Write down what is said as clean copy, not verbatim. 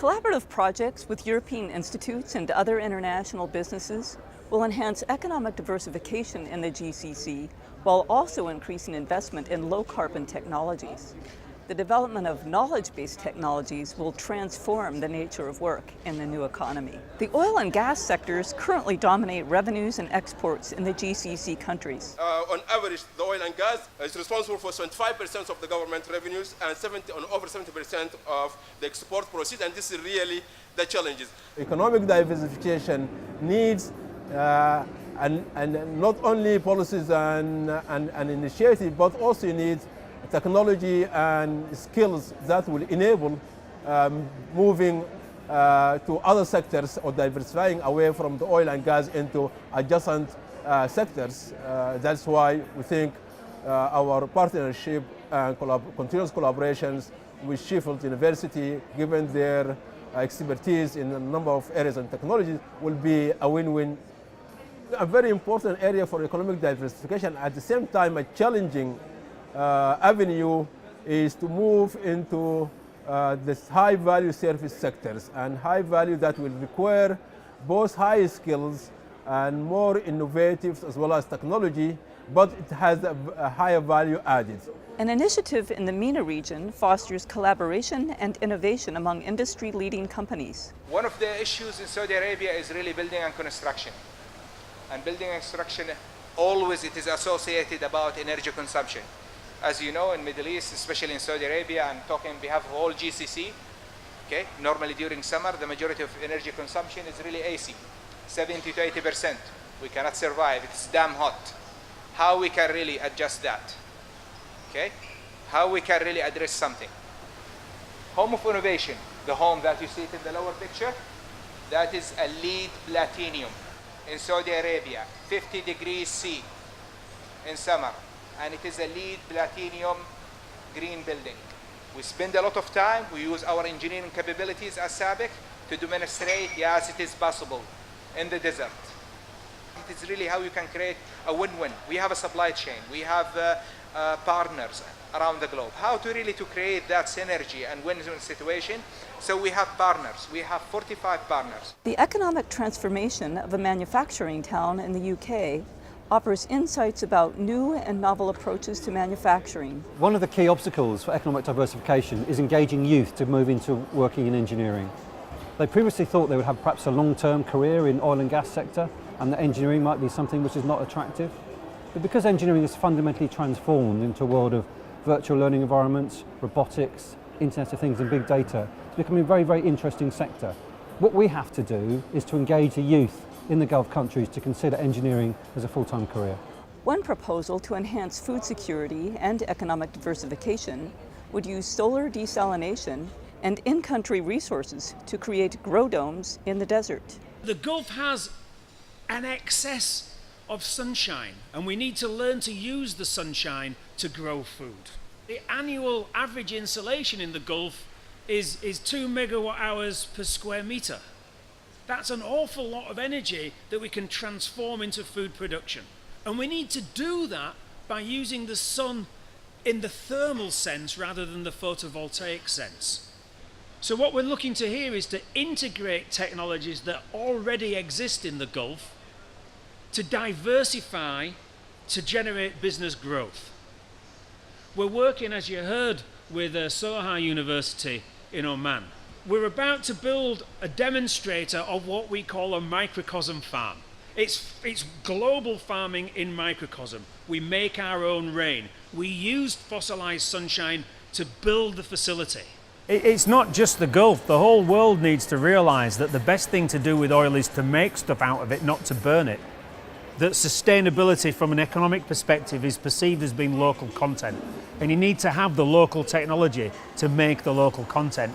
Collaborative projects with European institutes and other international businesses will enhance economic diversification in the GCC while also increasing investment in low-carbon technologies. The development of knowledge-based technologies will transform the nature of work in the new economy. The oil and gas sectors currently dominate revenues and exports in the GCC countries. On average, the oil and gas is responsible for 75% of the government revenues and over 70% of the export proceeds, and this is really the challenges. Economic diversification needs and not only policies and initiatives, but also you need technology and skills that will enable moving to other sectors or diversifying away from the oil and gas into adjacent sectors. That's why we think our partnership and continuous collaborations with Sheffield University, given their expertise in a number of areas and technologies, will be a win-win. A very important area for economic diversification, at the same time a challenging avenue, is to move into this high-value service sectors, and high value that will require both high skills and more innovative as well as technology, but it has a higher value added. An initiative in the MENA region fosters collaboration and innovation among industry-leading companies. One of the issues in Saudi Arabia is really building and construction. And building and construction, always it is associated about energy consumption. As you know, in Middle East, especially in Saudi Arabia, I'm talking on behalf of all GCC, okay? Normally during summer, the majority of energy consumption is really AC, 70 to 80%. We cannot survive, it's damn hot. How we can really adjust that, okay? How we can really address something. Home of Innovation, the home that you see it in the lower picture, that is a LEED Platinum in Saudi Arabia, 50 degrees C in summer. And it is a LEED Platinum green building. We spend a lot of time, we use our engineering capabilities as SABIC to demonstrate, yes, it is possible in the desert. It is really how you can create a win-win. We have a supply chain, we have partners around the globe. How to really create that synergy and win-win situation. So we have partners, we have 45 partners. The economic transformation of a manufacturing town in the UK offers insights about new and novel approaches to manufacturing. One of the key obstacles for economic diversification is engaging youth to move into working in engineering. They previously thought they would have perhaps a long-term career in oil and gas sector, and that engineering might be something which is not attractive. But because engineering is fundamentally transformed into a world of virtual learning environments, robotics, Internet of Things and big data, it's becoming a very, very interesting sector. What we have to do is to engage the youth in the Gulf countries to consider engineering as a full-time career. One proposal to enhance food security and economic diversification would use solar desalination and in-country resources to create grow domes in the desert. The Gulf has an excess of sunshine, and we need to learn to use the sunshine to grow food. The annual average insolation in the Gulf is 2 megawatt hours per square meter. That's an awful lot of energy that we can transform into food production. And we need to do that by using the sun in the thermal sense rather than the photovoltaic sense. So what we're looking to here is to integrate technologies that already exist in the Gulf to diversify, to generate business growth. We're working, as you heard, with Soha University in Oman. We're about to build a demonstrator of what we call a microcosm farm. It's global farming in microcosm. We make our own rain. We used fossilized sunshine to build the facility. It's not just the Gulf. The whole world needs to realize that the best thing to do with oil is to make stuff out of it, not to burn it. That sustainability from an economic perspective is perceived as being local content. And you need to have the local technology to make the local content.